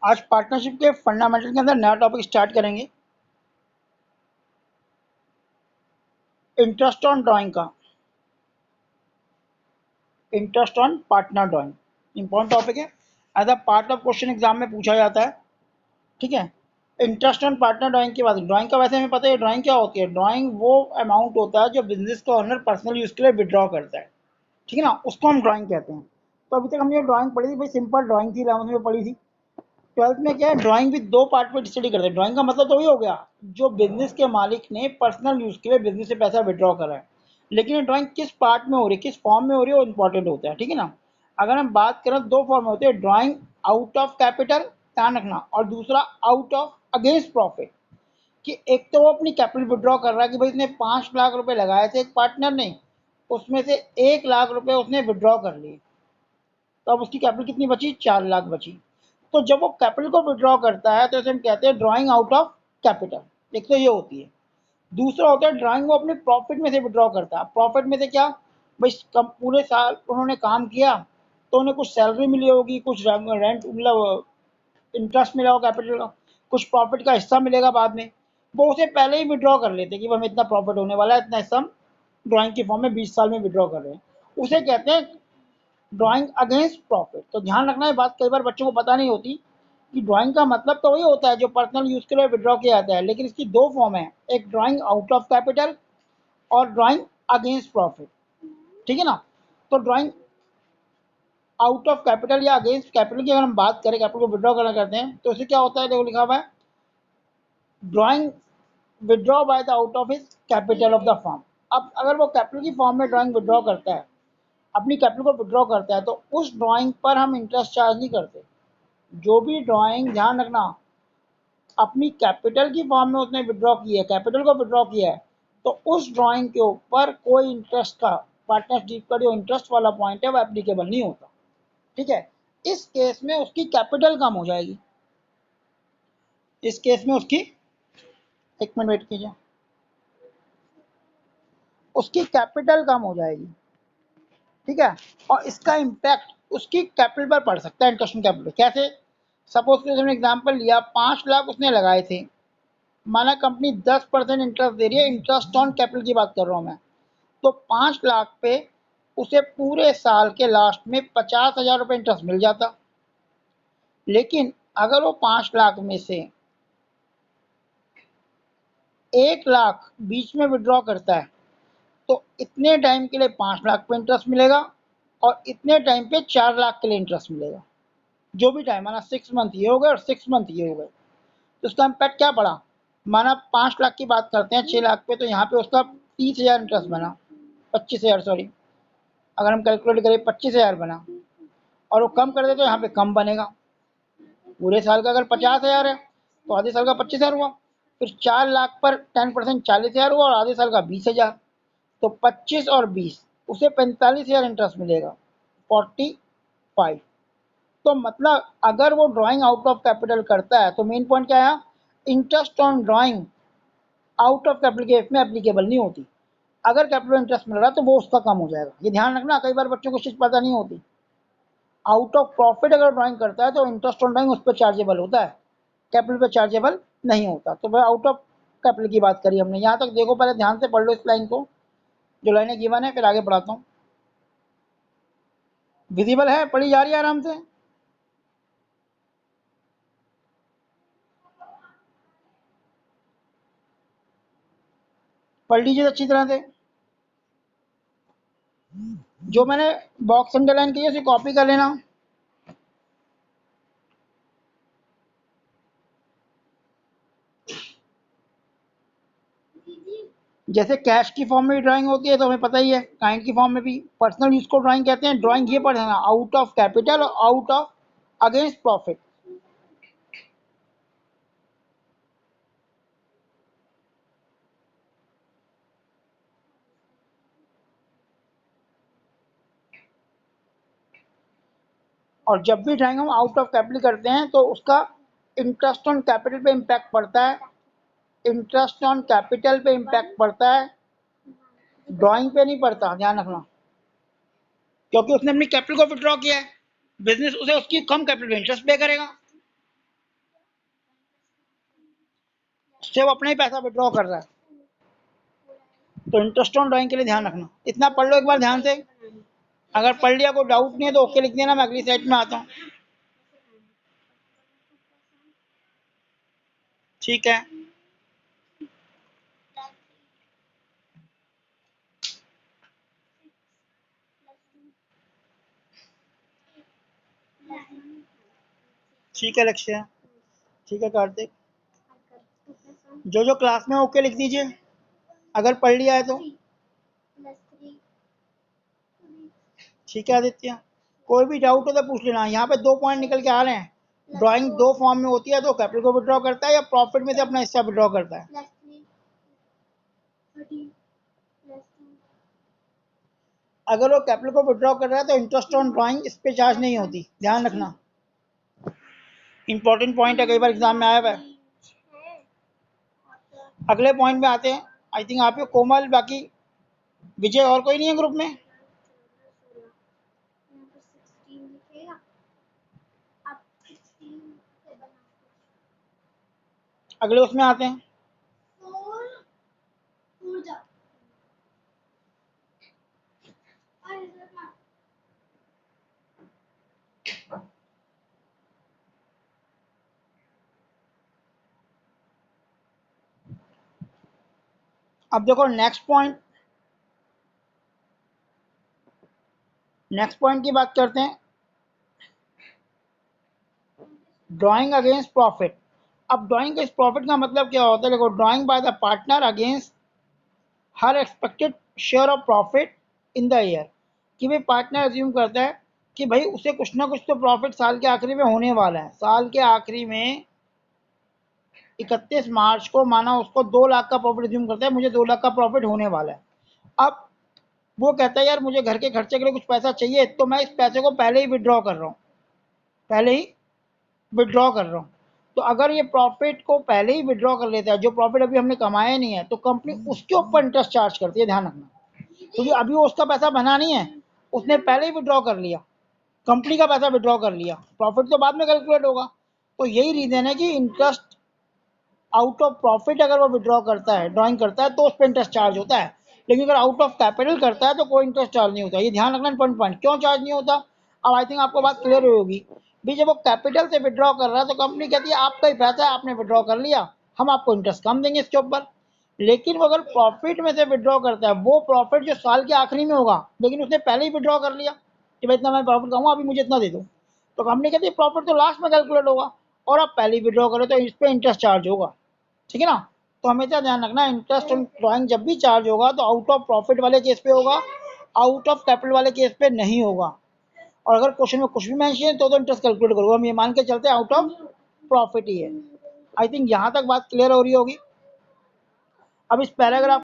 आज पार्टनरशिप के फंडामेंटल के अंदर नया टॉपिक स्टार्ट करेंगे, इंटरेस्ट ऑन ड्राइंग का, interest on partner drawing important topic है। As a part of question exam में पूछा जाता है। ठीक है, इंटरेस्ट ऑन पार्टनर ड्राइंग की बात। ड्राइंग का वैसे हमें पता है ड्राइंग क्या होती है। ड्राइंग वो अमाउंट होता है जो बिजनेस का ओनर पर्सनल यूज के लिए विड्रॉ करता है। ठीक है ना, उसको हम ड्राइंग कहते हैं। तो अभी तक हमने जो ड्राइंग पढ़ी थी भाई सिंपल ड्राइंग थी, 11th में पढ़ी थी। 12th में क्या है, ड्राइंग विद दो पार्ट में स्टडी करते हैं। ड्राइंग का मतलब तो वही हो गया जो बिजनेस के मालिक ने पर्सनल यूज के लिए बिजनेस से पैसा विड्रॉ करा है, लेकिन ये ड्राइंग किस पार्ट में हो रही है, किस फॉर्म में हो रही है, वो इंपॉर्टेंट होता है। ठीक है ना, अगर हम बात करें दो फॉर्म में होते हैं, ड्राइंग आउट ऑफ कैपिटल, ध्यान रखना, और दूसरा आउट ऑफ अगेंस्ट प्रॉफिट। कि एक तो वो अपनी कैपिटल विड्रॉ कर रहा है कि भाई इसने 5 लाख रुपए लगाए थे एक पार्टनर ने, उसमें से 1 लाख रुपए उसने विड्रॉ कर लिए, तो अब उसकी कैपिटल कितनी बची, 4 लाख बची। तो जब वो कैपिटल को विड्रॉ करता है तो इसे हम कहते हैं ड्राइंग आउट ऑफ कैपिटल। एक तो ये होती है। दूसरा होता है ड्राइंग वो अपने प्रॉफिट में से विड्रॉ करता है। प्रॉफिट में से क्या, भाई पूरे साल उन्होंने काम किया तो उन्हें कुछ सैलरी मिली होगी, कुछ रेंट मतलब इंटरेस्ट मिला होगा कैपिटल का, कुछ प्रॉफिट का हिस्सा मिलेगा बाद में, वो उसे पहले ही विड्रॉ कर लेते कि हमें इतना प्रॉफिट होने वाला है, इतना हिस्सा हम ड्राइंग की फॉर्म में 20 साल में विड्रॉ कर रहे हैं। उसे कहते हैं ड्राइंग अगेंस्ट प्रॉफिट। तो ध्यान रखना है बात, कई बार बच्चों को पता नहीं होती कि ड्राइंग का मतलब तो वही होता है जो पर्सनल यूज के लिए विड्रॉ किया जाता है, लेकिन इसकी दो फॉर्म है, एक ड्राइंग आउट ऑफ कैपिटल और ड्राइंग अगेंस्ट प्रॉफिट। ठीक है ना, तो ड्राइंग आउट ऑफ कैपिटल या अगेंस्ट कैपिटल की अगर हम बात करें, कैपिटल को विड्रॉ करना करते हैं तो इसे क्या होता है, देखो लिखा हुआ है drawing withdraw by the out of his capital of the form. अब अगर वो कैपिटल की फॉर्म में ड्राइंग विड्रॉ करता है, अपनी कैपिटल को विड्रॉ करता है, तो उस ड्राइंग पर हम इंटरेस्ट चार्ज नहीं करते। जो भी ड्राइंग, ध्यान रखना, अपनी कैपिटल की फॉर्म में उसने विड्रॉ की है, कैपिटल को विड्रॉ किया है, तो उस ड्राइंग के ऊपर कोई इंटरेस्ट का, पार्टनरशिप का जो इंटरेस्ट वाला पॉइंट है वो एप्लीकेबल नहीं होता। ठीक है, इस केस में उसकी कैपिटल कम हो जाएगी। इस केस में उसकी, एक मिनट वेट कीजिए, उसकी कैपिटल कम हो जाएगी। ठीक है, और इसका इम्पैक्ट उसकी कैपिटल पर पड़ सकता है, इंटरेस्ट ऑन कैपिटल। कैसे, सपोज हमने एग्जांपल लिया, 5 लाख उसने लगाए थे, माना कंपनी 10% इंटरेस्ट दे रही है, इंटरेस्ट ऑन कैपिटल की बात कर रहा हूँ मैं, तो 5 लाख पे उसे पूरे साल के लास्ट में 50,000 रुपये इंटरेस्ट मिल जाता। लेकिन अगर वो 5 लाख में से 1 लाख बीच में विड्रॉ करता है, तो इतने टाइम के लिए 5 लाख पे इंटरेस्ट मिलेगा और इतने टाइम पे 4 लाख के लिए इंटरेस्ट मिलेगा। जो भी टाइम, माना 6 मंथ ये हो गए और 6 मंथ ये हो गए, तो उसका इम्पैक्ट क्या पड़ा। माना 5 लाख की बात करते हैं 6 लाख पे, तो यहाँ पे उसका 30,000 इंटरेस्ट बना, 25,000 सॉरी, अगर हम कैलकुलेट करें 25,000 बना, और वो कम कर दे तो यहाँ पे कम बनेगा। पूरे साल का अगर 50,000 है तो आधे साल का 25,000 हुआ, फिर 4 लाख पर 10% 40,000 हुआ और आधे साल का 20,000, तो 25 और 20 उसे 45,000 इंटरेस्ट मिलेगा, 45। तो मतलब अगर वो ड्राइंग आउट ऑफ कैपिटल करता है तो मेन पॉइंट क्या है, interest on drawing out of capital के में एप्लीकेबल नहीं होती। अगर कैपिटल इंटरेस्ट मिल रहा है तो वो उसका कम हो जाएगा, ये ध्यान रखना, कई बार बच्चों को चीज पता नहीं होती। आउट ऑफ प्रॉफिट अगर ड्राइंग करता है तो इंटरेस्ट ऑन ड्राइंग उस पर चार्जेबल होता है, कैपिटल पे चार्जेबल नहीं होता। तो वह आउट ऑफ कैपिटल की बात करी हमने। यहाँ तक देखो, पहले ध्यान से पढ़ लो इस लाइन को, जो लाइनें गिवन है, फिर आगे पढ़ाता हूँ। विजिबल है, पढ़ी जा रही है आराम से। पढ़ लीजिए अच्छी तरह से। जो मैंने बॉक्स अंडरलाइन की है उसे कॉपी कर लेना। जैसे कैश की फॉर्म में भी ड्राइंग होती है तो हमें पता ही है, काइंड की फॉर्म में भी। पर्सनल यूज को ड्राइंग कहते हैं। ड्राइंग ये पढ़ना, आउट ऑफ कैपिटल और आउट ऑफ अगेंस्ट प्रॉफिट। और जब भी ड्राइंग हम आउट ऑफ कैपिटल करते हैं तो उसका इंटरेस्ट ऑन कैपिटल पे इम्पैक्ट पड़ता है, इंटरेस्ट ऑन कैपिटल पे इम्पैक्ट पड़ता है, ड्राइंग पे नहीं पड़ता, ध्यान रखना, क्योंकि उसने अपनी कैपिटल को विड्रॉ किया है, बिजनेस उसे उसकी कम कैपिटल पे इंटरेस्ट पे करेगा। उससे वो अपना ही पैसा विड्रॉ कर रहा है। तो इंटरेस्ट ऑन ड्राइंग के लिए ध्यान रखना, इतना पढ़ लो एक बार ध्यान से। अगर पढ़ लिया कोई डाउट नहीं है तो ओके लिख देना, मैं अगली साइड में आता हूँ। ठीक है, ठीक है लक्ष्य, ठीक है कार्तिक, जो क्लास में ओके लिख दीजिए अगर पढ़ लिया है तो। ठीक है आदित्य, कोई भी डाउट हो तो पूछ लेना। यहाँ पे 2 पॉइंट निकल के आ रहे हैं, ड्राइंग 2 फॉर्म में होती है, तो कैपिटल को विड्रॉ करता है या प्रॉफिट में से अपना हिस्सा विड्रॉ करता है। अगर वो कैपिटल को विड्रॉ कर रहा है तो इंटरेस्ट ऑन ड्राइंग इस पे चार्ज नहीं होती, ध्यान रखना। इंपॉर्टेंट पॉइंट है, कई बार एग्जाम में आया हुआ है। अगले पॉइंट में आते हैं। आई थिंक आप कोमल, बाकी विजय, और कोई नहीं है ग्रुप में। अगले उसमें आते हैं। अब देखो नेक्स्ट पॉइंट की बात करते हैं, ड्राइंग अगेंस्ट प्रॉफिट। अब ड्राइंग अगेंस्ट प्रॉफिट का मतलब क्या होता है, देखो drawing by the partner against her expected share of profit in the year, कि भाई पार्टनर अज्यूम करता है कि भाई उसे कुछ ना कुछ तो प्रॉफिट साल के आखिरी में होने वाला है। साल के आखिरी में 31 मार्च को माना उसको 2 लाख का प्रॉफिट अज्यूम करता है, मुझे 2 लाख का प्रॉफिट होने वाला है। अब वो कहता है यार मुझे घर के खर्चे के लिए कुछ पैसा चाहिए, तो मैं इस पैसे को पहले ही विड्रॉ कर रहा हूँ, पहले ही विड्रॉ कर रहा हूँ। तो अगर ये प्रॉफिट को पहले ही विड्रॉ कर लेता है, जो प्रॉफिट अभी हमने कमाया नहीं है, तो कंपनी उसके ऊपर इंटरेस्ट चार्ज करती है, ध्यान रखना। क्योंकि अभी वो उसका पैसा बना नहीं है, उसने पहले ही विड्रॉ कर लिया, कंपनी का पैसा विड्रॉ कर लिया, प्रॉफिट तो बाद में कैलकुलेट होगा। तो यही रीजन है कि इंटरेस्ट आउट ऑफ प्रॉफिट अगर वो विड्रॉ करता है, ड्राइंग करता है, तो उस पर इंटरेस्ट चार्ज होता है। लेकिन अगर आउट ऑफ कैपिटल करता है तो कोई इंटरेस्ट चार्ज नहीं होता, ये ध्यान रखना। पॉइंट क्यों चार्ज नहीं होता, अब आई थिंक आपको बात क्लियर होगी। भी जब वो कैपिटल से विड्रॉ कर रहा है तो कंपनी कहती है आपका ही पैसा है, आपने विड्रॉ कर लिया, हम आपको इंटरेस्ट कम देंगे इसके ऊपर। लेकिन वो अगर प्रॉफिट में से विड्रॉ करता है, वो प्रॉफिट जो साल के आखिरी में होगा, लेकिन उसने पहले ही विड्रॉ कर लिया कि भाई इतना मैं प्रॉफिट कहूँगा, अभी मुझे इतना दे दो, तो कंपनी कहती है प्रॉफिट तो लास्ट में कैलकुलेट होगा और आप पहले ही विड्रॉ करो तो इस पर इंटरेस्ट चार्ज होगा। ठीक है ना। तो हमेशा ध्यान रखना, इंटरेस्ट ऑन ड्राइंग जब भी चार्ज होगा तो आउट ऑफ प्रॉफिट वाले केस पे होगा, आउट ऑफ कैपिटल वाले केस पे नहीं होगा। और अगर क्वेश्चन में कुछ भी मेंशन है तो इंटरेस्ट कैलकुलेट करोगे, हम ये मान के चलते हैं आउट ऑफ प्रॉफिट ही है। आई थिंक यहाँ तक बात क्लियर हो रही होगी। अब इस पैराग्राफ